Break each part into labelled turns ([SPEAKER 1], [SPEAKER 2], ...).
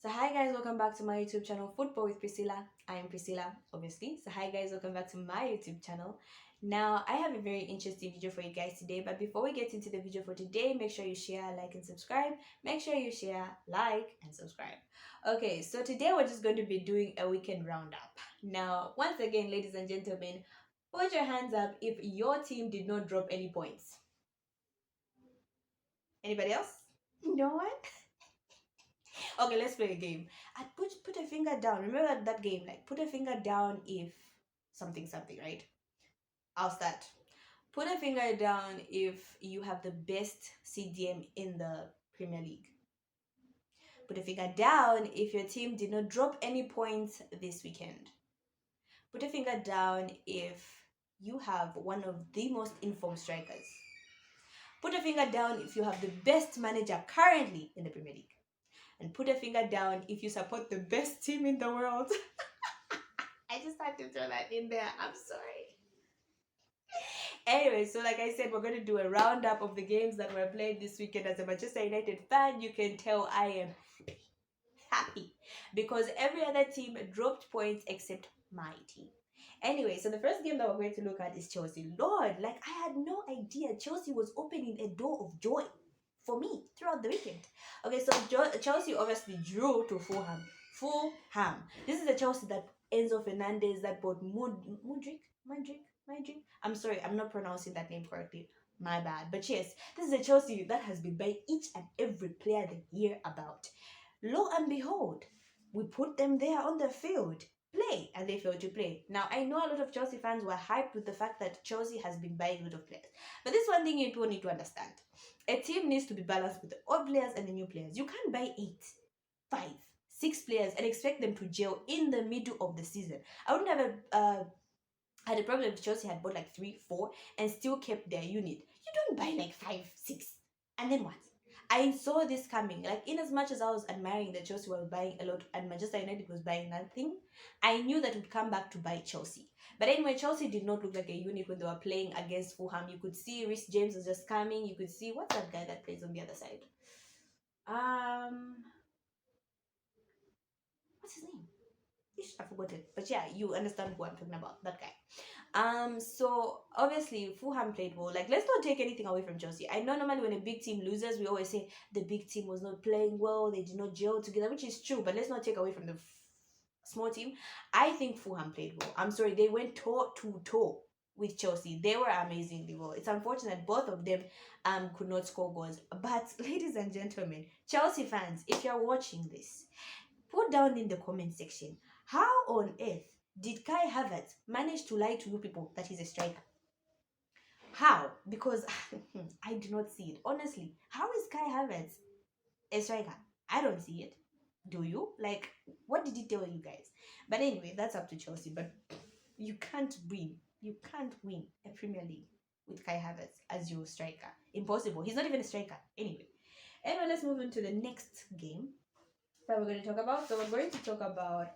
[SPEAKER 1] So hi guys, welcome back to my YouTube channel, Football with Priscilla. I am Priscilla, obviously. So hi guys, welcome back to my YouTube channel. Now, I have a very interesting video for you guys today, but before we get into the video for today, make sure you share, like, and subscribe. Make sure you share, like, and subscribe. Okay, so today we're just going to be doing a weekend roundup. Now, once again, ladies and gentlemen, put your hands up if your team did not drop any points. Anybody else? No one? Okay, let's play a game. I put a finger down. Remember that game? Like put a finger down if something, right? I'll start. Put a finger down if you have the best CDM in the Premier League. Put a finger down if your team did not drop any points this weekend. Put a finger down if you have one of the most informed strikers. Put a finger down if you have the best manager currently in the Premier League. And put a finger down if you support the best team in the world. I just had to throw that in there. I'm sorry. Anyway, so like I said, we're going to do a roundup of the games that were played this weekend. As a Manchester United fan, you can tell I am happy because every other team dropped points except my team. Anyway, so the first game that we're going to look at is Chelsea. Lord, like I had no idea Chelsea was opening a door of joy for me throughout the weekend. Okay, so Chelsea obviously drew to Fulham. Fulham. This is the Chelsea that Enzo Fernandez that bought Mudrick. I'm sorry, I'm not pronouncing that name correctly. My bad. But yes, this is a Chelsea that has been buying each and every player they hear about. Lo and behold, we put them there on the field. Play, and they failed to play. Now, I know a lot of Chelsea fans were hyped with the fact that Chelsea has been buying a lot of players. But this one thing you people need to understand. A team needs to be balanced with the old players and the new players. You can't buy 8, 5, 6 players and expect them to gel in the middle of the season. I wouldn't have had a problem if Chelsea had bought like 3, 4 and still kept their unit. You don't buy like 5, 6. And then what? I saw this coming. Like, in as much as I was admiring that Chelsea were buying a lot and Manchester United was buying nothing, I knew that would come back to buy Chelsea. But anyway, Chelsea did not look like a unit when they were playing against Fulham. You could see Reece James was just coming. You could see, what's that guy that plays on the other side? What's his name? I forgot it. But yeah, you understand who I'm talking about. That guy. So obviously Fulham played well. Like, let's not take anything away from Chelsea. I know normally when a big team loses, we always say the big team was not playing well, they did not gel together, which is true, but let's not take away from the small team. I think Fulham played well. I'm sorry, they went toe to toe with Chelsea. They were amazingly well. It's unfortunate both of them could not score goals. But ladies and gentlemen, Chelsea fans, if you're watching this, put down in the comment section, how on earth did Kai Havertz manage to lie to you people that he's a striker? How? Because I do not see it. Honestly, how is Kai Havertz a striker? I don't see it. Do you? Like, what did he tell you guys? But anyway, that's up to Chelsea. But you can't win. You can't win a Premier League with Kai Havertz as your striker. Impossible. He's not even a striker. Anyway, let's move on to the next game that we're going to talk about. So we're going to talk about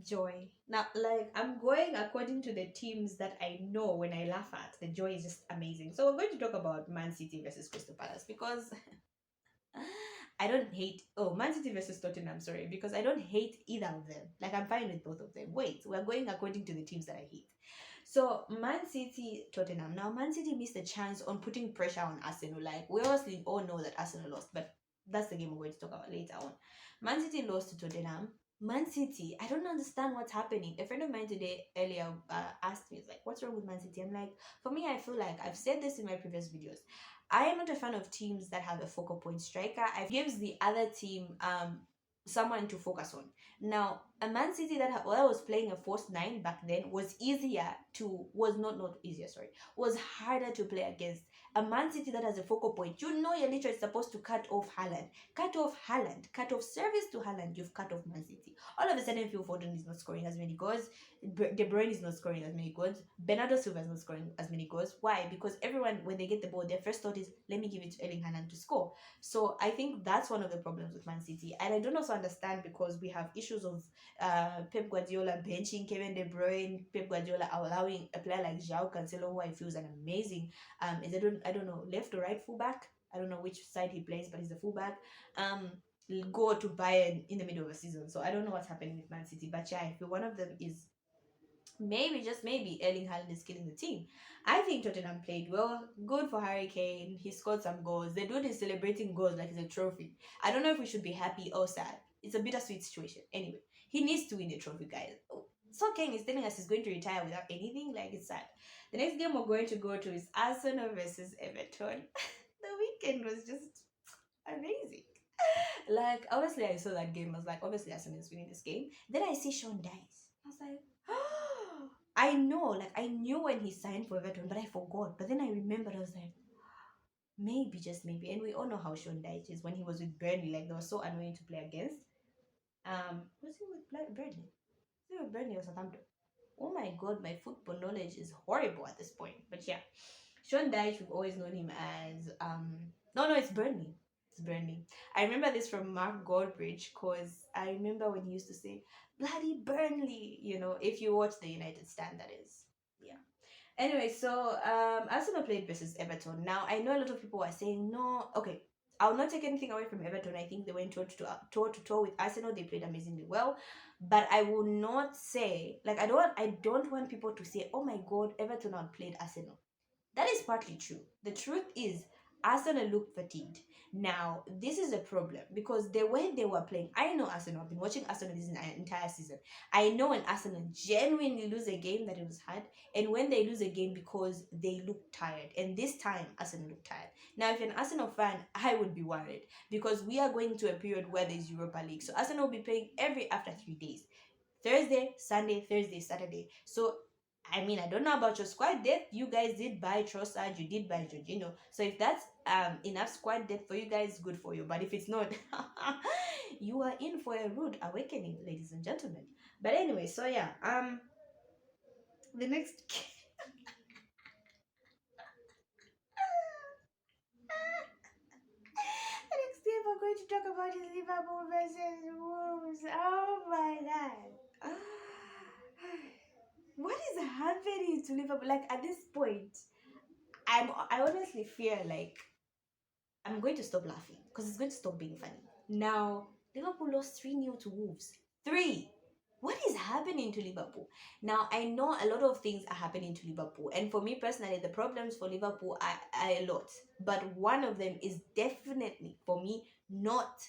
[SPEAKER 1] joy. Now, like, I'm going according to the teams that I know when I laugh at. The joy is just amazing. So we're going to talk about Man City versus Crystal Palace because I don't hate Man City versus Tottenham, sorry, because I don't hate either of them. Like, I'm fine with both of them. Wait, we're going according to the teams that I hate. So Man City, Tottenham. Now Man City missed a chance on putting pressure on Arsenal. Like, we obviously all know that Arsenal lost, but that's the game we're going to talk about later on. Man City lost to Tottenham. Man City, I don't understand what's happening. A friend of mine today earlier asked me, like, what's wrong with Man City? I'm like, for me, I feel like I've said this in my previous videos. I am not a fan of teams that have a focal point striker. It gives the other team someone to focus on. Now, a Man City that was playing a forced 9 back then was harder to play against. A Man City that has a focal point, you know, you're literally supposed to cut off Haaland, cut off service to Haaland. You've cut off Man City. All of a sudden, Phil Foden is not scoring as many goals. De Bruyne is not scoring as many goals. Bernardo Silva is not scoring as many goals. Why? Because everyone, when they get the ball, their first thought is, let me give it to Erling Haaland to score. So I think that's one of the problems with Man City. And I don't also understand because we have issues of Pep Guardiola benching Kevin De Bruyne, Pep Guardiola allowing a player like João Cancelo, who I feel is an amazing, I don't know, left or right fullback. I don't know which side he plays, but he's a fullback. Um, go to Bayern in the middle of a season. So I don't know what's happening with Man City. But yeah, I feel one of them is maybe, just maybe, Erling Haaland is killing the team. I think Tottenham played well. Good for Harry Kane. He scored some goals. The dude is celebrating goals like it's a trophy. I don't know if we should be happy or sad. It's a bittersweet situation. Anyway, he needs to win the trophy, guys. So Kane is telling us he's going to retire without anything. Like, it's sad. The next game we're going to go to is Arsenal versus Everton. The weekend was just amazing. Like, obviously, I saw that game. I was like, obviously, Arsenal is winning this game. Then I see Sean Dice. I was like, I know, like, I knew when he signed for Everton, but I forgot. But then I remembered, I was like, maybe, just maybe. And we all know how Sean Dyche is when he was with Burnley. Like, they were so annoying to play against. Was he with Burnley? Was he with Burnley or Southampton? Oh my god, my football knowledge is horrible at this point. But yeah, Sean Dyche, we've always known him as no, it's Burnley. It's Burnley. I remember this from Mark Goldbridge because I remember when he used to say bloody Burnley, if you watch the United stand, that is. Yeah. Anyway, so Arsenal played versus Everton. Now I know a lot of people are saying no. Okay, I'll not take anything away from Everton. I think they went toe to toe with Arsenal. They played amazingly well, but I will not say, like, I don't want people to say, oh my god, Everton outplayed Arsenal. That is partly true. The truth is, Arsenal looked fatigued. Now, this is a problem because the way they were playing, I know Arsenal. I've been watching Arsenal this entire season. I know when Arsenal genuinely lose a game that it was hard, and when they lose a game because they look tired. And this time, Arsenal looked tired. Now, if you're an Arsenal fan, I would be worried because we are going to a period where there's Europa League. So Arsenal will be playing after 3 days. Thursday, Sunday, Thursday, Saturday. So I mean, I don't know about your squad depth. You guys did buy Trossard, you did buy Jorginho. So if that's enough squad depth for you guys, good for you. But if it's not, you are in for a rude awakening, ladies and gentlemen. But anyway, so yeah, the next the next game we're going to talk about is Liverpool versus Wolves. Oh my god. What is happening to Liverpool? Like, at this point, I honestly fear like I'm going to stop laughing because it's going to stop being funny. Now, Liverpool lost 3-0 to Wolves. 3. What is happening to Liverpool? Now, I know a lot of things are happening to Liverpool. And for me personally, the problems for Liverpool are a lot. But one of them is definitely, for me, not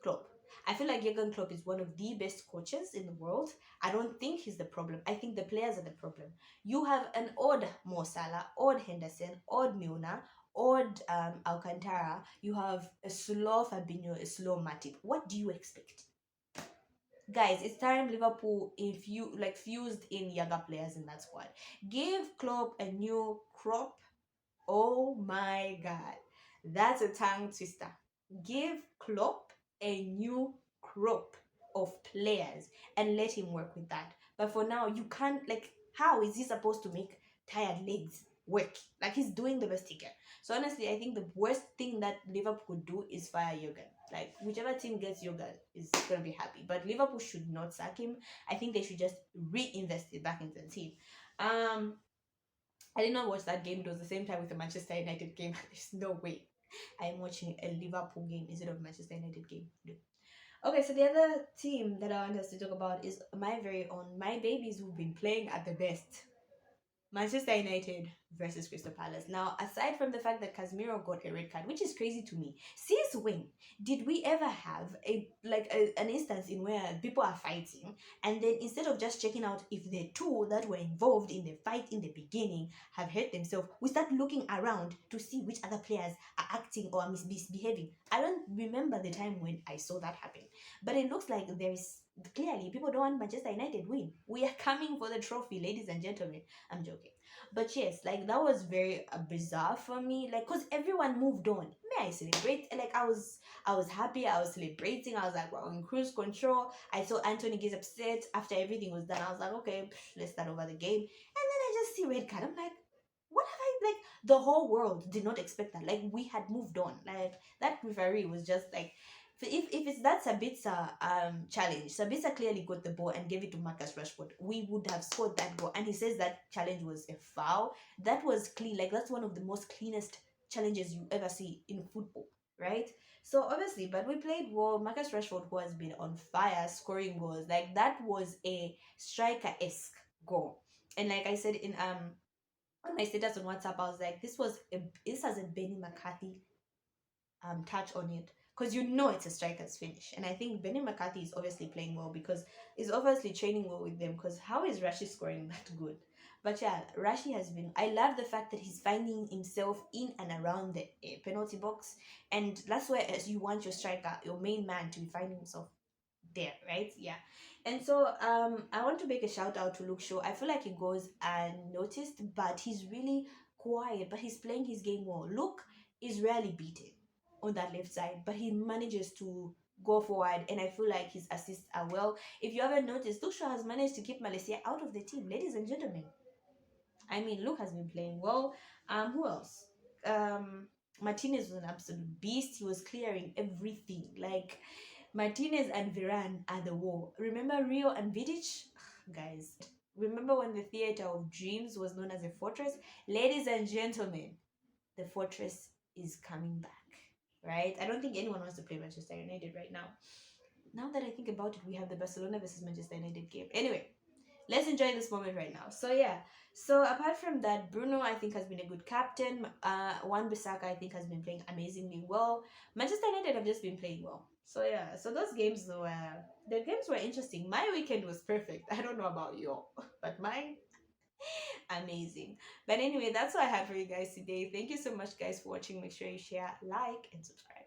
[SPEAKER 1] Klopp. I feel like Jurgen Klopp is one of the best coaches in the world. I don't think he's the problem. I think the players are the problem. You have an odd Mo Salah, odd Henderson, odd Milner, odd Alcantara. You have a slow Fabinho, a slow Matip. What do you expect? Guys, it's time Liverpool fused in younger players in that squad. Give Klopp a new crop. Oh my god. That's a tongue twister. Give Klopp a new crop of players and let him work with that. But for now, you can't, like, how is he supposed to make tired legs work? Like, he's doing the best he can. So honestly, I think the worst thing that Liverpool could do is fire Jurgen. Like, whichever team gets Jurgen is gonna be happy. But Liverpool should not sack him. I think they should just reinvest it back into the team. I did not watch that game. It was the same time with the Manchester United game. There's no way I'm watching a Liverpool game instead of a Manchester United game. No. Okay, so the other team that I want us to talk about is my very own, my babies who've been playing at the best. Manchester United versus Crystal Palace. Now, aside from the fact that Casemiro got a red card, which is crazy to me, since when did we ever have an instance in where people are fighting and then instead of just checking out if the two that were involved in the fight in the beginning have hurt themselves, we start looking around to see which other players are acting or misbehaving? I don't remember the time when I saw that happen, but it looks like there is clearly people don't want Manchester United win. We are coming for the trophy, ladies and gentlemen. I'm joking, but yes, like, that was very bizarre for me, like, because everyone moved on. May I celebrate? Like, I was happy, I was celebrating, I was like, we're on cruise control. I saw Anthony get upset after everything was done. I was like, okay, let's start over the game. And then I just see red card. I'm like, what have I, like, the whole world did not expect that. Like, we had moved on. Like, that referee was just like, if it's that Sabitzer challenge, Sabitzer clearly got the ball and gave it to Marcus Rashford, we would have scored that goal. And he says that challenge was a foul. That was clean. Like, that's one of the most cleanest challenges you ever see in football, right? So obviously, but we played well. Marcus Rashford, who has been on fire, scoring goals, like that was a striker-esque goal. And like I said in on my status on WhatsApp, I was like, this has a Benny McCarthy touch on it, because you know it's a striker's finish. And I think Benny McCarthy is obviously playing well because he's obviously training well with them. Because how is Rashi scoring that good? But yeah, Rashi has been. I love the fact that he's finding himself in and around the penalty box, and that's where as you want your striker, your main man, to be finding himself there, right? Yeah. And so I want to make a shout out to Luke Shaw. I feel like he goes unnoticed, but he's really quiet, but he's playing his game well. Luke is rarely beaten on that left side, but he manages to go forward, and I feel like his assists are well. If you haven't noticed, Luke Shaw has managed to keep Malaysia out of the team, ladies and gentlemen. I mean, Luke has been playing well. Who else? Martinez was an absolute beast. He was clearing everything. Like Martinez and Varane are the war. Remember Rio and Vidic? Guys, remember when the theater of dreams was known as a fortress? Ladies and gentlemen, the fortress is coming back. Right? I don't think anyone wants to play Manchester United right now. Now that I think about it, we have the Barcelona versus Manchester United game. Anyway, let's enjoy this moment right now. So yeah. So apart from that, Bruno I think has been a good captain. Wan Bissaka I think has been playing amazingly well. Manchester United have just been playing well. So yeah. So those games were the games were interesting. My weekend was perfect. I don't know about you all, but mine amazing. But anyway, that's what I had for you guys today. Thank you so much guys for watching. Make sure you share, like, and subscribe.